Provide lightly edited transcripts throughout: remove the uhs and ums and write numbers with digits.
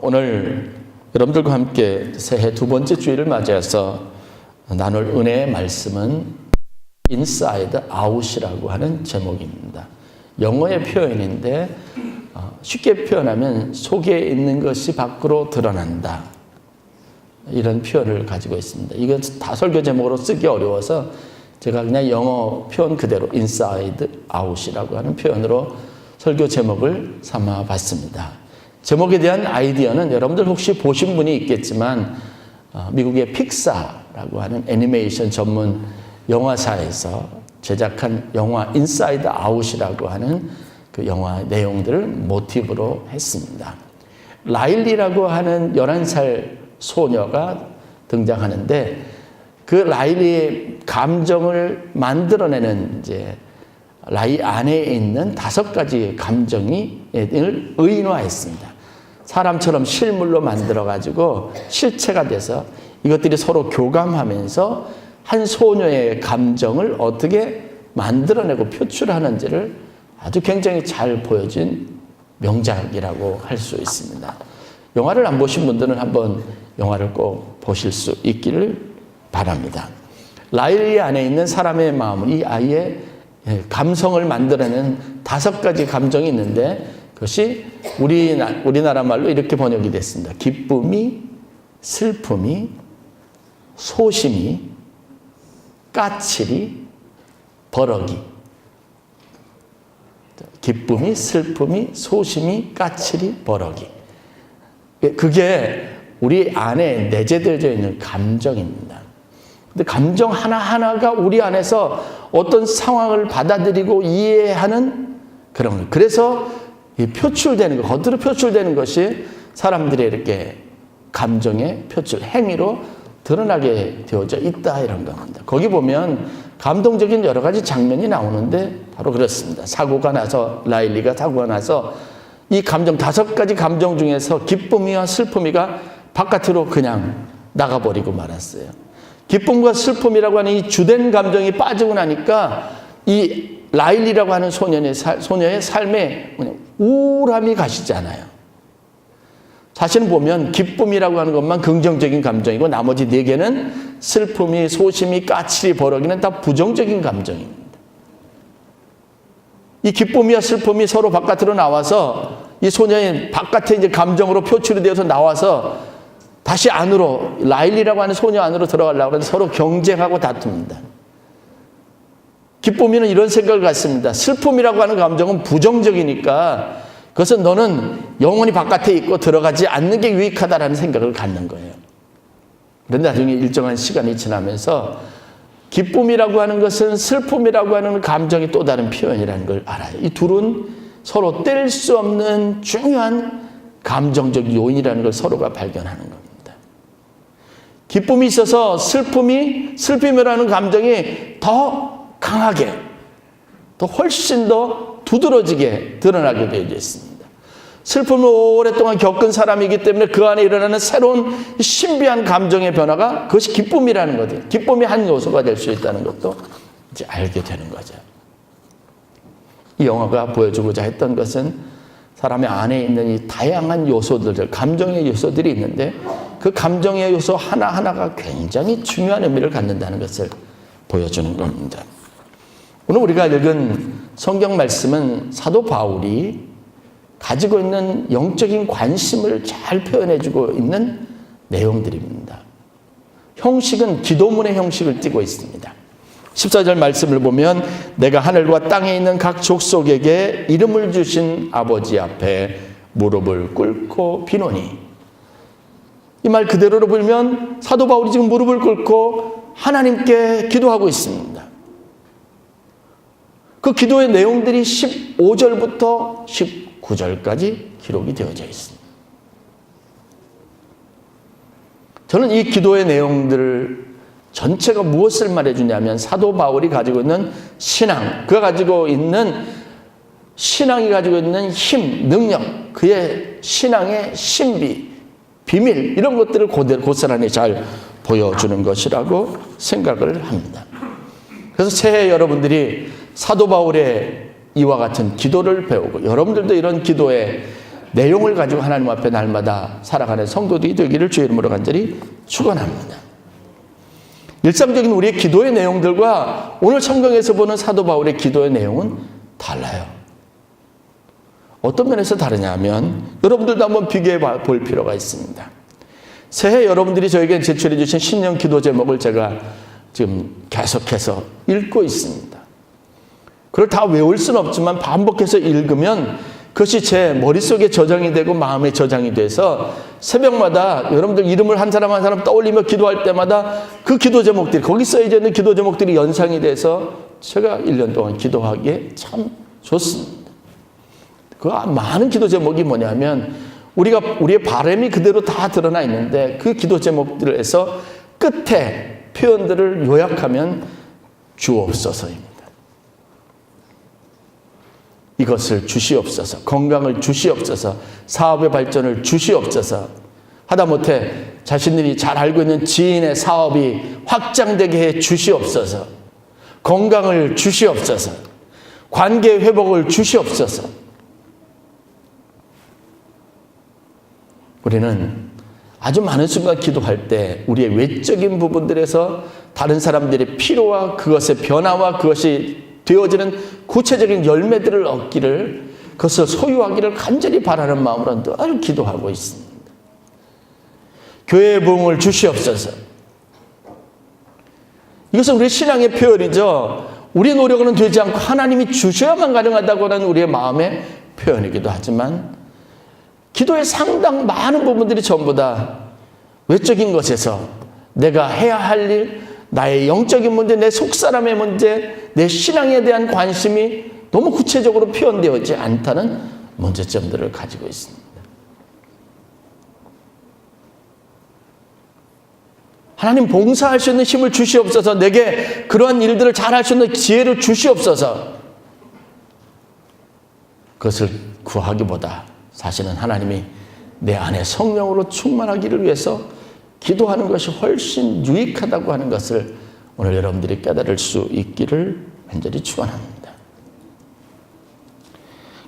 오늘 여러분들과 함께 새해 두 번째 주일을 맞이해서 나눌 은혜의 말씀은 Inside Out이라고 하는 제목입니다. 영어의 표현인데 쉽게 표현하면 속에 있는 것이 밖으로 드러난다. 이런 표현을 가지고 있습니다. 이거 다 설교 제목으로 쓰기 어려워서 제가 그냥 영어 표현 그대로 Inside Out이라고 하는 표현으로 설교 제목을 삼아봤습니다. 제목에 대한 아이디어는 여러분들 혹시 보신 분이 있겠지만 미국의 픽사라고 하는 애니메이션 전문 영화사에서 제작한 영화 인사이드 아웃이라고 하는 그 영화 내용들을 모티브로 했습니다. 라일리라고 하는 11살 소녀가 등장하는데 그 라일리의 감정을 만들어내는 이제 라이 안에 있는 5가지 감정이 의인화했습니다. 사람처럼 실물로 만들어가지고 실체가 돼서 이것들이 서로 교감하면서 한 소녀의 감정을 어떻게 만들어내고 표출하는지를 아주 굉장히 잘 보여준 명작이라고 할 수 있습니다. 영화를 안 보신 분들은 한번 영화를 꼭 보실 수 있기를 바랍니다. 라일리 안에 있는 사람의 마음은 이 아이의 감성을 만들어내는 5가지 감정이 있는데 그것이 우리나라 말로 이렇게 번역이 됐습니다. 기쁨이, 슬픔이, 소심이, 까칠이, 버럭이. 기쁨이, 슬픔이, 소심이, 까칠이, 버럭이. 그게 우리 안에 내재되어 있는 감정입니다. 근데 감정 하나하나가 우리 안에서 어떤 상황을 받아들이고 이해하는 그런 거. 그래서 표출되는 거, 겉으로 표출되는 것이 사람들의 이렇게 감정의 표출, 행위로 드러나게 되어져 있다 이런 겁니다. 거기 보면 감동적인 여러 가지 장면이 나오는데 바로 그렇습니다. 라일리가 사고가 나서 이 감정 5가지 감정 중에서 기쁨이와 슬픔이가 바깥으로 그냥 나가버리고 말았어요. 기쁨과 슬픔이라고 하는 이 주된 감정이 빠지고 나니까 이 라일리라고 하는 소녀의 삶에 우울함이 가시잖아요. 사실 보면 기쁨이라고 하는 것만 긍정적인 감정이고 나머지 4개는 슬픔이, 소심이, 까칠이, 버럭이는 다 부정적인 감정입니다. 이 기쁨이와 슬픔이 서로 바깥으로 나와서 이 소녀의 바깥에 이제 감정으로 표출이 되어서 나와서 다시 안으로 라일리라고 하는 소녀 안으로 들어가려고 하는데 서로 경쟁하고 다툽니다. 기쁨이는 이런 생각을 갖습니다. 슬픔이라고 하는 감정은 부정적이니까 그것은 너는 영원히 바깥에 있고 들어가지 않는 게 유익하다라는 생각을 갖는 거예요. 그런데 나중에 일정한 시간이 지나면서 기쁨이라고 하는 것은 슬픔이라고 하는 감정의 또 다른 표현이라는 걸 알아요. 이 둘은 서로 뗄 수 없는 중요한 감정적 요인이라는 걸 서로가 발견하는 겁니다. 기쁨이 있어서 슬픔이라는 감정이 더 강하게, 더 훨씬 더 두드러지게 드러나게 되어 있습니다. 슬픔을 오랫동안 겪은 사람이기 때문에 그 안에 일어나는 새로운 신비한 감정의 변화가 그것이 기쁨이라는 거죠. 기쁨이 한 요소가 될 수 있다는 것도 이제 알게 되는 거죠. 이 영화가 보여주고자 했던 것은 사람의 안에 있는 이 다양한 요소들, 감정의 요소들이 있는데 그 감정의 요소 하나하나가 굉장히 중요한 의미를 갖는다는 것을 보여주는 겁니다. 오늘 우리가 읽은 성경 말씀은 사도 바울이 가지고 있는 영적인 관심을 잘 표현해주고 있는 내용들입니다. 형식은 기도문의 형식을 띠고 있습니다. 14절 말씀을 보면 내가 하늘과 땅에 있는 각 족속에게 이름을 주신 아버지 앞에 무릎을 꿇고 비노니. 이 말 그대로로 보면 사도 바울이 지금 무릎을 꿇고 하나님께 기도하고 있습니다. 그 기도의 내용들이 15절부터 19절까지 기록이 되어져 있습니다. 저는 이 기도의 내용들 전체가 무엇을 말해주냐면 사도 바울이 가지고 있는 신앙, 그가 가지고 있는 신앙이 가지고 있는 힘, 능력, 그의 신앙의 신비, 비밀 이런 것들을 고스란히 잘 보여주는 것이라고 생각을 합니다. 그래서 새해 여러분들이 사도 바울의 이와 같은 기도를 배우고 여러분들도 이런 기도의 내용을 가지고 하나님 앞에 날마다 살아가는 성도들이 되기를 주의 이름으로 간절히 축원합니다. 일상적인 우리의 기도의 내용들과 오늘 성경에서 보는 사도 바울의 기도의 내용은 달라요. 어떤 면에서 다르냐 하면 여러분들도 한번 비교해 볼 필요가 있습니다. 새해 여러분들이 저에게 제출해 주신 신년 기도 제목을 제가 지금 계속해서 읽고 있습니다. 그걸 다 외울 수는 없지만 반복해서 읽으면 그것이 제 머릿속에 저장이 되고 마음에 저장이 돼서 새벽마다 여러분들 이름을 한 사람 한 사람 떠올리며 기도할 때마다 그 기도 제목들이, 거기 써져 있는 기도 제목들이 연상이 돼서 제가 1년 동안 기도하기에 참 좋습니다. 그 많은 기도 제목이 뭐냐면 우리의 바람이 그대로 다 드러나 있는데 그 기도 제목들에서 끝에 표현들을 요약하면 주옵소서입니다. 이것을 주시옵소서, 건강을 주시옵소서, 사업의 발전을 주시옵소서, 하다못해 자신들이 잘 알고 있는 지인의 사업이 확장되게 해 주시옵소서, 건강을 주시옵소서, 관계 회복을 주시옵소서. 우리는 아주 많은 순간 기도할 때 우리의 외적인 부분들에서 다른 사람들의 필요와 그것의 변화와 그것이 되어지는 구체적인 열매들을 얻기를, 그것을 소유하기를 간절히 바라는 마음으로 늘 기도하고 있습니다. 교회의 부흥을 주시옵소서. 이것은 우리 신앙의 표현이죠. 우리 노력은 되지 않고 하나님이 주셔야만 가능하다고 하는 우리의 마음의 표현이기도 하지만 기도의 상당 많은 부분들이 전부 다 외적인 것에서 내가 해야 할 일, 나의 영적인 문제, 내 속사람의 문제, 내 신앙에 대한 관심이 너무 구체적으로 표현되어지지 않다는 문제점들을 가지고 있습니다. 하나님 봉사할 수 있는 힘을 주시옵소서, 내게 그러한 일들을 잘할 수 있는 지혜를 주시옵소서. 그것을 구하기보다 사실은 하나님이 내 안에 성령으로 충만하기를 위해서 기도하는 것이 훨씬 유익하다고 하는 것을 오늘 여러분들이 깨달을 수 있기를 간절히 축원합니다.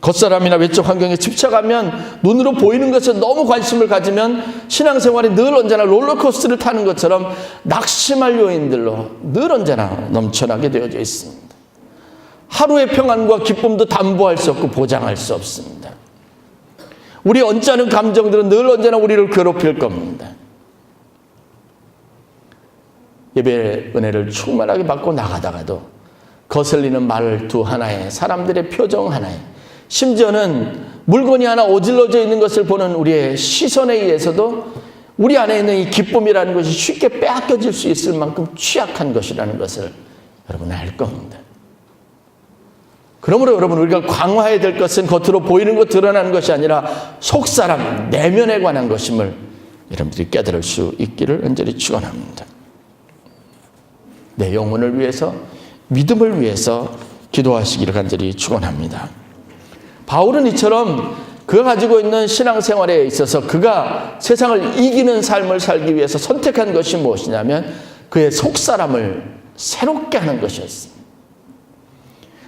겉사람이나 외적 환경에 집착하면, 눈으로 보이는 것에 너무 관심을 가지면 신앙생활이 늘 언제나 롤러코스터를 타는 것처럼 낙심할 요인들로 늘 언제나 넘쳐나게 되어져 있습니다. 하루의 평안과 기쁨도 담보할 수 없고 보장할 수 없습니다. 우리 언짢은 감정들은 늘 언제나 우리를 괴롭힐 겁니다. 예배의 은혜를 충만하게 받고 나가다가도 거슬리는 말투 하나에, 사람들의 표정 하나에, 심지어는 물건이 하나 어질러져 있는 것을 보는 우리의 시선에 의해서도 우리 안에 있는 이 기쁨이라는 것이 쉽게 빼앗겨질 수 있을 만큼 취약한 것이라는 것을 여러분은 알 겁니다. 그러므로 여러분, 우리가 강화해야 될 것은 겉으로 보이는 것, 드러나는 것이 아니라 속사람, 내면에 관한 것임을 여러분들이 깨달을 수 있기를 간절히 축원합니다. 내 영혼을 위해서, 믿음을 위해서 기도하시기를 간절히 축원합니다. 바울은 이처럼 그가 가지고 있는 신앙생활에 있어서 그가 세상을 이기는 삶을 살기 위해서 선택한 것이 무엇이냐면 그의 속사람을 새롭게 하는 것이었습니다.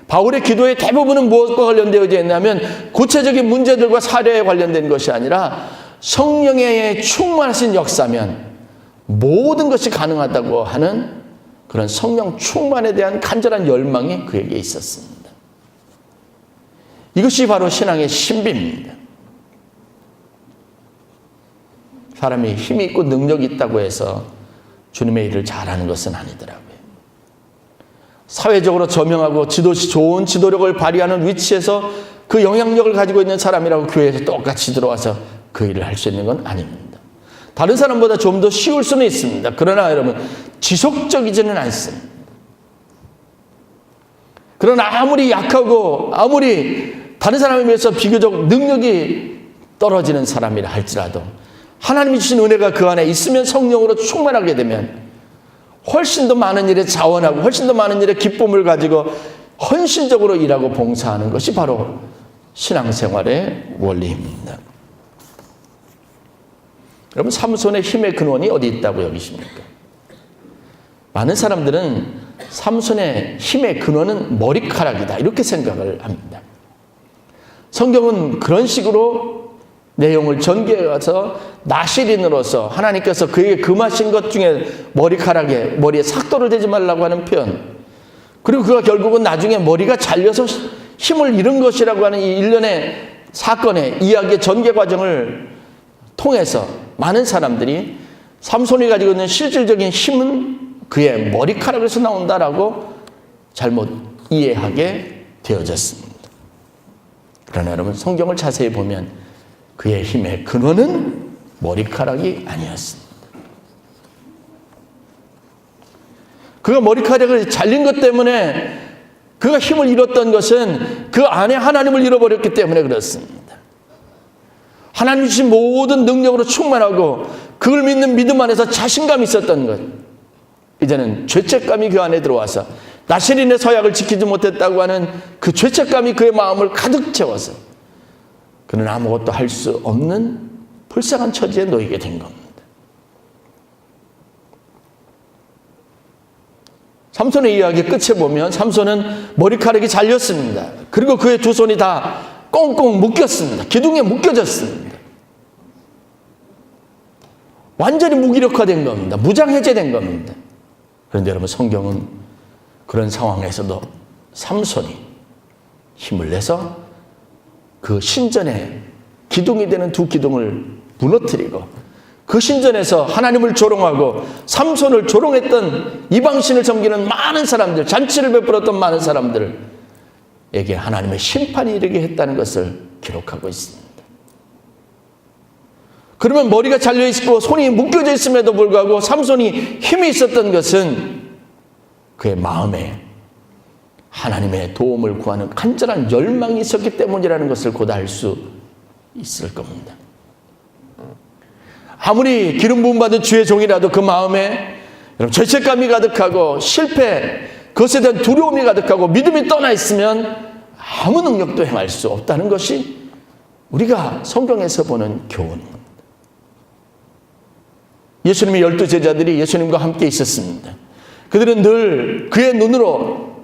바울의 기도의 대부분은 무엇과 관련되어져 있냐면 구체적인 문제들과 사례에 관련된 것이 아니라 성령의 충만하신 역사면 모든 것이 가능하다고 하는 그런 성령 충만에 대한 간절한 열망이 그에게 있었습니다. 이것이 바로 신앙의 신비입니다. 사람이 힘이 있고 능력이 있다고 해서 주님의 일을 잘하는 것은 아니더라고요. 사회적으로 저명하고 좋은 지도력을 발휘하는 위치에서 그 영향력을 가지고 있는 사람이라고 교회에서 똑같이 들어와서 그 일을 할 수 있는 건 아닙니다. 다른 사람보다 좀 더 쉬울 수는 있습니다. 그러나 여러분, 지속적이지는 않습니다. 그러나 아무리 약하고 아무리 다른 사람에 비해서 비교적 능력이 떨어지는 사람이라 할지라도 하나님이 주신 은혜가 그 안에 있으면, 성령으로 충만하게 되면 훨씬 더 많은 일에 자원하고 훨씬 더 많은 일에 기쁨을 가지고 헌신적으로 일하고 봉사하는 것이 바로 신앙생활의 원리입니다. 여러분, 삼손의 힘의 근원이 어디 있다고 여기십니까? 많은 사람들은 삼손의 힘의 근원은 머리카락이다, 이렇게 생각을 합니다. 성경은 그런 식으로 내용을 전개해 가서 나실인으로서 하나님께서 그에게 금하신 것 중에 머리에 삭도를 대지 말라고 하는 표현, 그리고 그가 결국은 나중에 머리가 잘려서 힘을 잃은 것이라고 하는 이 일련의 사건의 이야기의 전개 과정을 통해서 많은 사람들이 삼손이 가지고 있는 실질적인 힘은 그의 머리카락에서 나온다라고 잘못 이해하게 되어졌습니다. 그러나 여러분, 성경을 자세히 보면 그의 힘의 근원은 머리카락이 아니었습니다. 그가 머리카락을 잘린 것 때문에, 그가 힘을 잃었던 것은 그 안에 하나님을 잃어버렸기 때문에 그렇습니다. 하나님 주신 모든 능력으로 충만하고 그걸 믿는 믿음 안에서 자신감이 있었던 것, 이제는 죄책감이 그 안에 들어와서 나실인의 서약을 지키지 못했다고 하는 그 죄책감이 그의 마음을 가득 채워서 그는 아무것도 할 수 없는 불쌍한 처지에 놓이게 된 겁니다. 삼손의 이야기 끝에 보면 삼손은 머리카락이 잘렸습니다. 그리고 그의 두 손이 다 꽁꽁 묶였습니다. 기둥에 묶여졌습니다. 완전히 무기력화된 겁니다. 무장해제된 겁니다. 그런데 여러분, 성경은 그런 상황에서도 삼손이 힘을 내서 그 신전에 기둥이 되는 두 기둥을 무너뜨리고 그 신전에서 하나님을 조롱하고 삼손을 조롱했던 이방신을 섬기는 많은 사람들, 잔치를 베풀었던 많은 사람들에게 하나님의 심판이 이르게 했다는 것을 기록하고 있습니다. 그러면 머리가 잘려있고 손이 묶여져 있음에도 불구하고 삼손이 힘이 있었던 것은 그의 마음에 하나님의 도움을 구하는 간절한 열망이 있었기 때문이라는 것을 곧 알 수 있을 겁니다. 아무리 기름 부음 받은 주의 종이라도 그 마음에 죄책감이 가득하고 실패, 그것에 대한 두려움이 가득하고 믿음이 떠나 있으면 아무 능력도 행할 수 없다는 것이 우리가 성경에서 보는 교훈입니다. 예수님의 12 제자들이 예수님과 함께 있었습니다. 그들은 늘 그의 눈으로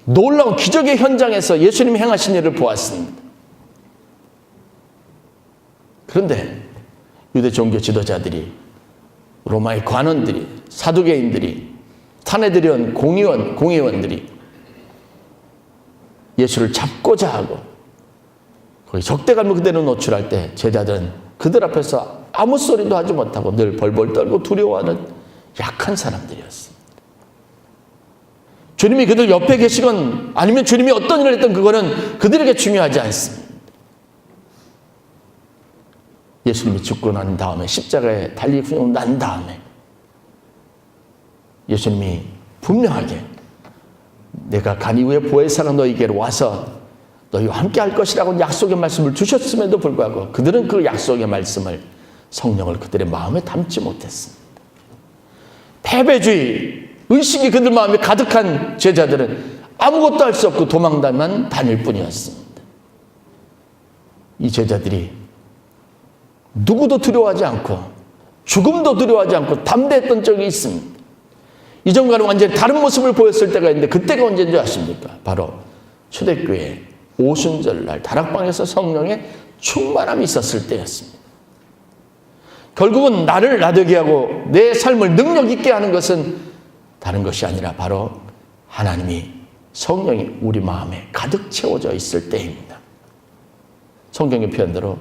놀라운 기적의 현장에서 예수님이 행하신 일을 보았습니다. 그런데 유대 종교 지도자들이, 로마의 관원들이, 사두개인들이, 산헤드린 공의원들이 예수를 잡고자 하고 거기 적대감을 그대로 노출할 때 제자들은 그들 앞에서 아무 소리도 하지 못하고 늘 벌벌 떨고 두려워하는 약한 사람들이었습니다. 주님이 그들 옆에 계시건 아니면 주님이 어떤 일을 했던 그거는 그들에게 중요하지 않습니다. 예수님이 죽고 난 다음에 십자가에 달리고 난 다음에 예수님이 분명하게 내가 간 이후에 보혜사가 너희에게로 와서 너희와 함께 할 것이라고 약속의 말씀을 주셨음에도 불구하고 그들은 그 약속의 말씀을, 성령을 그들의 마음에 담지 못했습니다. 패배주의, 의식이 그들 마음에 가득한 제자들은 아무것도 할 수 없고 도망만 다닐 뿐이었습니다. 이 제자들이 누구도 두려워하지 않고 죽음도 두려워하지 않고 담대했던 적이 있습니다. 이전과는 완전히 다른 모습을 보였을 때가 있는데 그때가 언제인지 아십니까? 바로 초대교회 오순절날 다락방에서 성령의 충만함이 있었을 때였습니다. 결국은 나를 나되게 하고 내 삶을 능력 있게 하는 것은 다른 것이 아니라 바로 하나님이, 성령이 우리 마음에 가득 채워져 있을 때입니다. 성경의 표현대로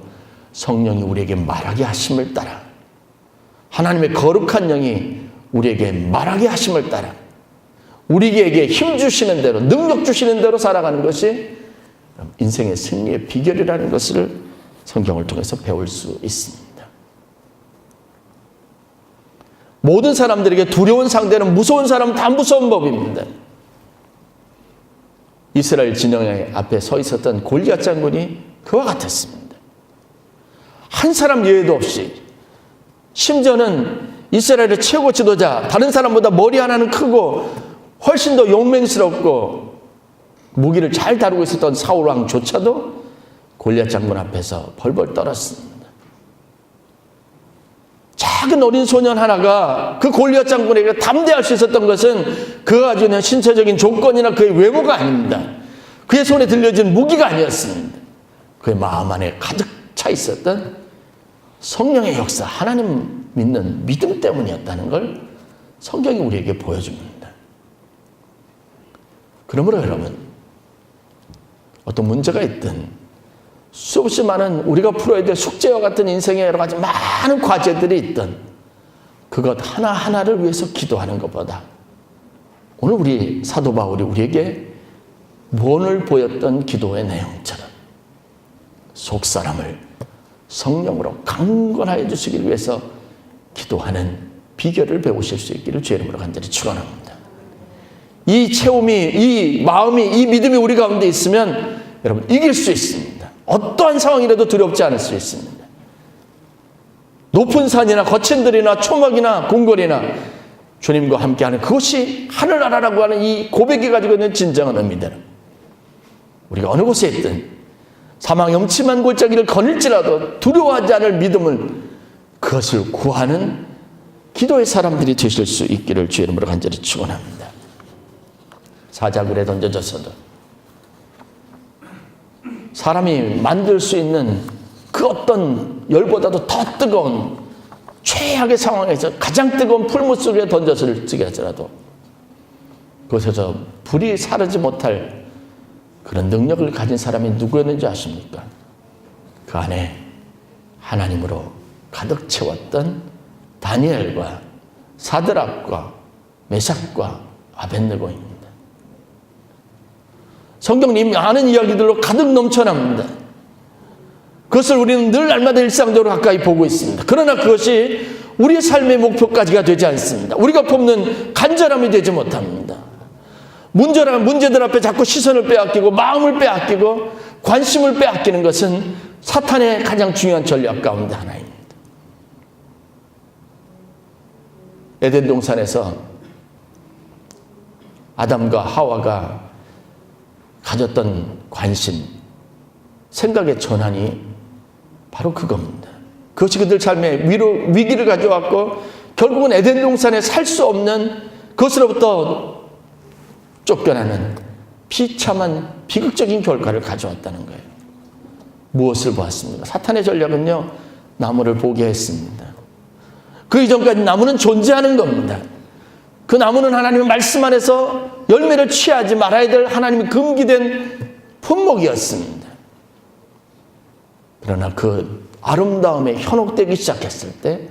성령이 우리에게 말하게 하심을 따라, 하나님의 거룩한 영이 우리에게 말하게 하심을 따라 우리에게 힘 주시는 대로, 능력 주시는 대로 살아가는 것이 인생의 승리의 비결이라는 것을 성경을 통해서 배울 수 있습니다. 모든 사람들에게 두려운 상대는 무서운 사람은 다 무서운 법입니다. 이스라엘 진영의 앞에 서 있었던 골리앗 장군이 그와 같았습니다. 한 사람 예외도 없이, 심지어는 이스라엘의 최고 지도자, 다른 사람보다 머리 하나는 크고 훨씬 더 용맹스럽고 무기를 잘 다루고 있었던 사울 왕조차도 골리앗 장군 앞에서 벌벌 떨었습니다. 작은 어린 소년 하나가 그 골리앗 장군에게 담대할 수 있었던 것은 그가 가지고 있는 신체적인 조건이나 그의 외모가 아닙니다. 그의 손에 들려진 무기가 아니었습니다. 그의 마음 안에 가득 차 있었던 성령의 역사, 하나님 믿는 믿음 때문이었다는 걸 성경이 우리에게 보여줍니다. 그러므로 여러분, 어떤 문제가 있든 수없이 많은 우리가 풀어야 될 숙제와 같은 인생의 여러 가지 많은 과제들이 있든 그것 하나하나를 위해서 기도하는 것보다 오늘 우리 사도 바울이 우리에게 본을 보였던 기도의 내용처럼 속사람을 성령으로 강건하여 주시기 위해서 기도하는 비결을 배우실 수 있기를 주의 이름으로 간절히 축원합니다. 이 체험이, 이 마음이, 이 믿음이 우리 가운데 있으면 여러분 이길 수 있습니다. 어떠한 상황이라도 두렵지 않을 수 있습니다. 높은 산이나 거친 들이나 초막이나 궁궐이나 주님과 함께하는 그것이 하늘나라라고 하는 이 고백이 가지고 있는 진정한 의미대로 우리가 어느 곳에 있든 사망의 엄침한 골짜기를 거닐지라도 두려워하지 않을 믿음을 그것을 구하는 기도의 사람들이 되실 수 있기를 주의 이름으로 간절히 축원합니다. 사자굴에 던져져서도 사람이 만들 수 있는 그 어떤 열보다도 더 뜨거운 최악의 상황에서 가장 뜨거운 풀무 속에 던져질지 하더라도 그곳에서 불이 사르지 못할 그런 능력을 가진 사람이 누구였는지 아십니까? 그 안에 하나님으로 가득 채웠던 다니엘과 사드락과 메삭과 아벳느고입니다. 성경님 많은 이야기들로 가득 넘쳐납니다. 그것을 우리는 늘 날마다 일상적으로 가까이 보고 있습니다. 그러나 그것이 우리의 삶의 목표까지가 되지 않습니다. 우리가 뽑는 간절함이 되지 못합니다. 문제들 앞에 자꾸 시선을 빼앗기고 마음을 빼앗기고 관심을 빼앗기는 것은 사탄의 가장 중요한 전략 가운데 하나입니다. 에덴 동산에서 아담과 하와가 가졌던 관심, 생각의 전환이 바로 그겁니다. 그것이 그들 삶에 위기를 가져왔고 결국은 에덴 동산에 살 수 없는 그것으로부터 쫓겨나는 비참한 비극적인 결과를 가져왔다는 거예요. 무엇을 보았습니까? 사탄의 전략은요, 나무를 보게 했습니다. 그 이전까지 나무는 존재하는 겁니다. 그 나무는 하나님의 말씀 안에서 열매를 취하지 말아야 될 하나님의 금기된 품목이었습니다. 그러나 그 아름다움에 현혹되기 시작했을 때,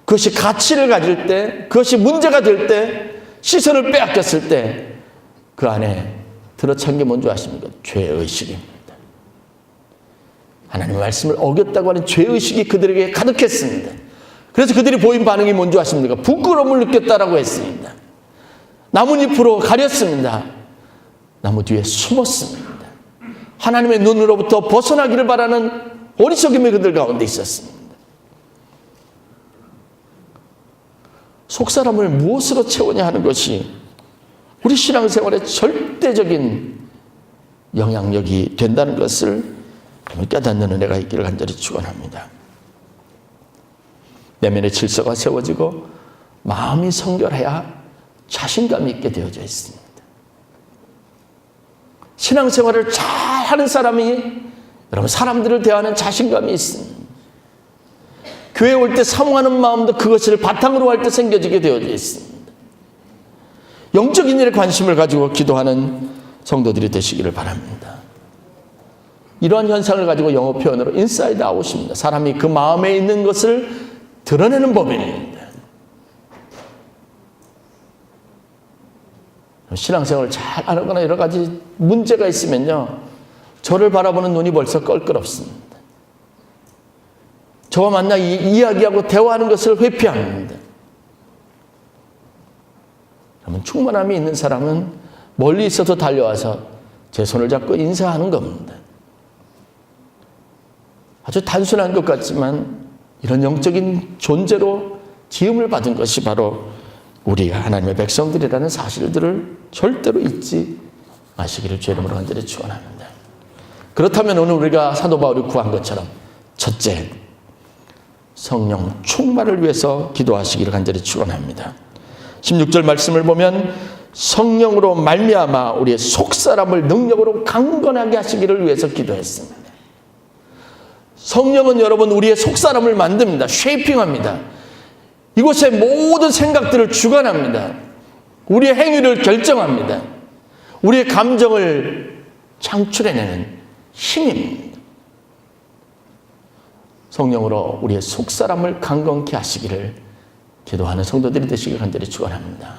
그것이 가치를 가질 때, 그것이 문제가 될 때, 시선을 빼앗겼을 때 그 안에 들어찬 게 뭔지 아십니까? 죄의식입니다. 하나님의 말씀을 어겼다고 하는 죄의식이 그들에게 가득했습니다. 그래서 그들이 보인 반응이 뭔지 아십니까? 부끄러움을 느꼈다라고 했습니다. 나뭇잎으로 가렸습니다. 나무 뒤에 숨었습니다. 하나님의 눈으로부터 벗어나기를 바라는 어리석음이 그들 가운데 있었습니다. 속사람을 무엇으로 채우냐 하는 것이 우리 신앙생활의 절대적인 영향력이 된다는 것을 깨닫는 은혜가 있기를 간절히 축원합니다. 내면의 질서가 세워지고 마음이 성결해야 자신감이 있게 되어져 있습니다. 신앙생활을 잘하는 사람이 여러분 사람들을 대하는 자신감이 있습니다. 교회 올 때 사모하는 마음도 그것을 바탕으로 할 때 생겨지게 되어져 있습니다. 영적인 일에 관심을 가지고 기도하는 성도들이 되시기를 바랍니다. 이러한 현상을 가지고 영어 표현으로 인사이드 아웃입니다. 사람이 그 마음에 있는 것을 드러내는 법입니다. 신앙생활을 잘 하거나 여러 가지 문제가 있으면요, 저를 바라보는 눈이 벌써 껄끄럽습니다. 저와 만나 이야기하고 대화하는 것을 회피합니다. 그러면 충만함이 있는 사람은 멀리 있어도 달려와서 제 손을 잡고 인사하는 겁니다. 아주 단순한 것 같지만 이런 영적인 존재로 지음을 받은 것이 바로 우리가 하나님의 백성들이라는 사실들을 절대로 잊지 마시기를 주의 이름으로 간절히 축원합니다. 그렇다면 오늘 우리가 사도 바울이 구한 것처럼 첫째, 성령 충만을 위해서 기도하시기를 간절히 축원합니다. 16절 말씀을 보면 성령으로 말미암아 우리의 속사람을 능력으로 강건하게 하시기를 위해서 기도했습니다. 성령은 여러분 우리의 속사람을 만듭니다. 쉐이핑합니다. 이곳의 모든 생각들을 주관합니다. 우리의 행위를 결정합니다. 우리의 감정을 창출해내는 힘입니다. 성령으로 우리의 속사람을 강건케 하시기를 기도하는 성도들이 되시길 간절히 축원합니다.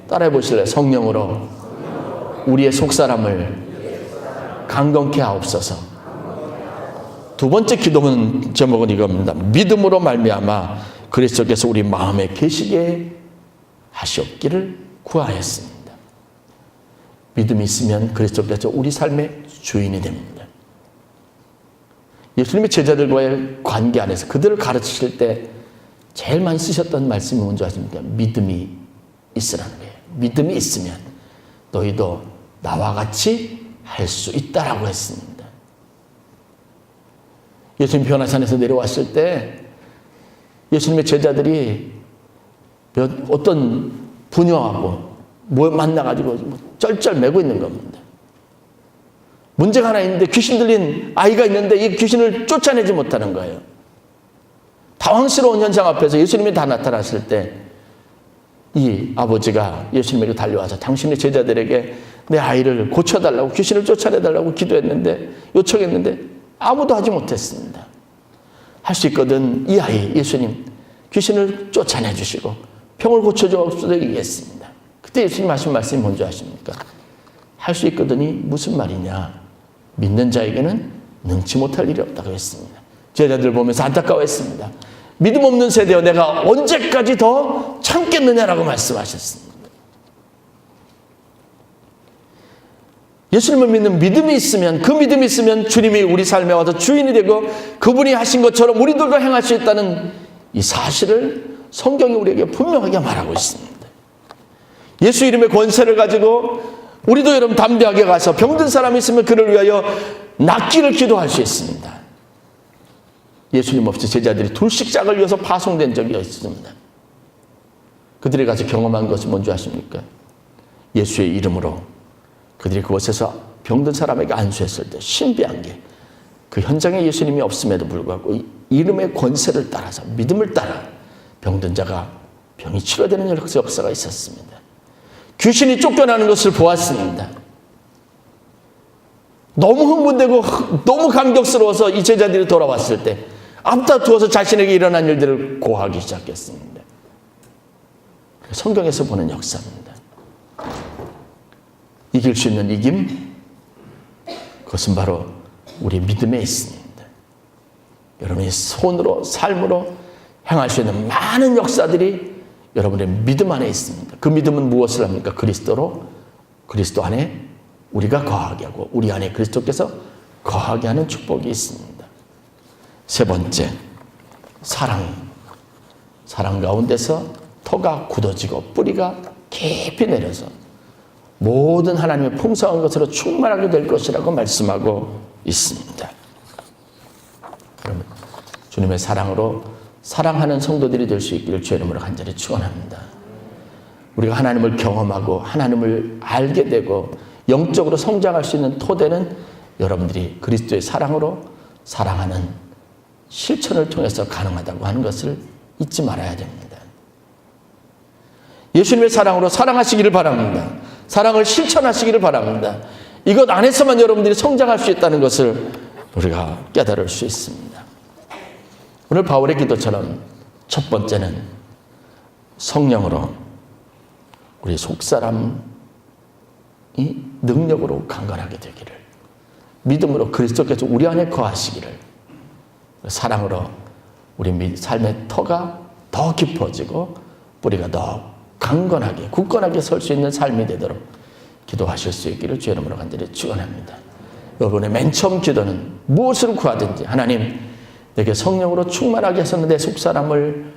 따라해 보실래요? 성령으로 우리의 속사람을 강건케 하옵소서. 두 번째 기도문 제목은 이겁니다. 믿음으로 말미암아 그리스도께서 우리 마음에 계시게 하시옵기를 구하였습니다. 믿음이 있으면 그리스도께서 우리 삶의 주인이 됩니다. 예수님의 제자들과의 관계 안에서 그들을 가르치실 때 제일 많이 쓰셨던 말씀이 뭔지 아십니까? 믿음이 있으라는 거예요. 믿음이 있으면 너희도 나와 같이 할 수 있다라고 했습니다. 예수님 변화산에서 내려왔을 때 예수님의 제자들이 어떤 부녀하고 만나가지고 쩔쩔매고 있는 겁니다. 문제가 하나 있는데 귀신 들린 아이가 있는데 이 귀신을 쫓아내지 못하는 거예요. 당황스러운 현상 앞에서 예수님이 다 나타났을 때 이 아버지가 예수님에게 달려와서 당신의 제자들에게 내 아이를 고쳐달라고 귀신을 쫓아내달라고 기도했는데 요청했는데 아무도 하지 못했습니다. 할 수 있거든 이 아이 예수님 귀신을 쫓아내주시고 병을 고쳐주옵소서 얘기했습니다. 그때 예수님 하신 말씀이 뭔지 아십니까? 할 수 있거든이 무슨 말이냐? 믿는 자에게는 능치 못할 일이 없다고 했습니다. 제자들 보면서 안타까워했습니다. 믿음 없는 세대여 내가 언제까지 더 참겠느냐라고 말씀하셨습니다. 예수님을 믿는 믿음이 있으면 그 믿음이 있으면 주님이 우리 삶에 와서 주인이 되고 그분이 하신 것처럼 우리들도 행할 수 있다는 이 사실을 성경이 우리에게 분명하게 말하고 있습니다. 예수 이름의 권세를 가지고 우리도 여러분 담대하게 가서 병든 사람이 있으면 그를 위하여 낫기를 기도할 수 있습니다. 예수님 없이 제자들이 둘씩 짝을 이어서 파송된 적이 있습니다. 그들이 가서 경험한 것이 뭔지 아십니까? 예수의 이름으로 그들이 그곳에서 병든 사람에게 안수했을 때 신비한 게 그 현장에 예수님이 없음에도 불구하고 이 이름의 권세를 따라서 믿음을 따라 병든 자가 병이 치료되는 역사가 있었습니다. 귀신이 쫓겨나는 것을 보았습니다. 너무 흥분되고 너무 감격스러워서 이 제자들이 돌아왔을 때 앞다투어서 자신에게 일어난 일들을 고하기 시작했습니다. 성경에서 보는 역사입니다. 이길 수 있는 이김, 그것은 바로 우리 믿음에 있습니다. 여러분이 손으로 삶으로 행할 수 있는 많은 역사들이 여러분의 믿음 안에 있습니다. 그 믿음은 무엇을 합니까? 그리스도 안에 우리가 거하게 하고 우리 안에 그리스도께서 거하게 하는 축복이 있습니다. 세 번째, 사랑 가운데서 터가 굳어지고 뿌리가 깊이 내려서 모든 하나님의 풍성한 것으로 충만하게 될 것이라고 말씀하고 있습니다. 그러면 주님의 사랑으로 사랑하는 성도들이 될 수 있기를 주의 이름으로 간절히 축원합니다. 우리가 하나님을 경험하고 하나님을 알게 되고 영적으로 성장할 수 있는 토대는 여러분들이 그리스도의 사랑으로 사랑하는 실천을 통해서 가능하다고 하는 것을 잊지 말아야 됩니다. 예수님의 사랑으로 사랑하시기를 바랍니다. 사랑을 실천하시기를 바랍니다. 이것 안에서만 여러분들이 성장할 수 있다는 것을 우리가 깨달을 수 있습니다. 오늘 바울의 기도처럼 첫 번째는 성령으로 우리 속사람이 능력으로 강건하게 되기를, 믿음으로 그리스도께서 우리 안에 거하시기를, 사랑으로 우리 삶의 터가 더 깊어지고 뿌리가 더 강건하게 굳건하게 설 수 있는 삶이 되도록 기도하실 수 있기를 주의 이름으로 간절히 축원합니다. 여러분의 맨 처음 기도는 무엇을 구하든지 하나님 내게 성령으로 충만하게 해서 내 속사람을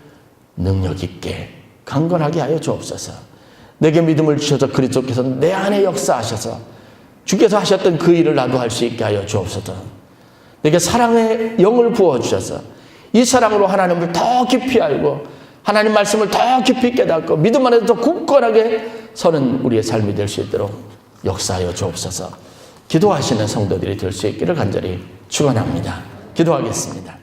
능력 있게 강건하게 하여 주옵소서. 내게 믿음을 주셔서 그리스도께서 내 안에 역사하셔서 주께서 하셨던 그 일을 나도 할 수 있게 하여 주옵소서. 내게 사랑의 영을 부어주셔서 이 사랑으로 하나님을 더 깊이 알고 하나님 말씀을 더 깊이 깨닫고 믿음 안에서 더 굳건하게 서는 우리의 삶이 될 수 있도록 역사하여 주옵소서. 기도하시는 성도들이 될 수 있기를 간절히 축원합니다. 기도하겠습니다.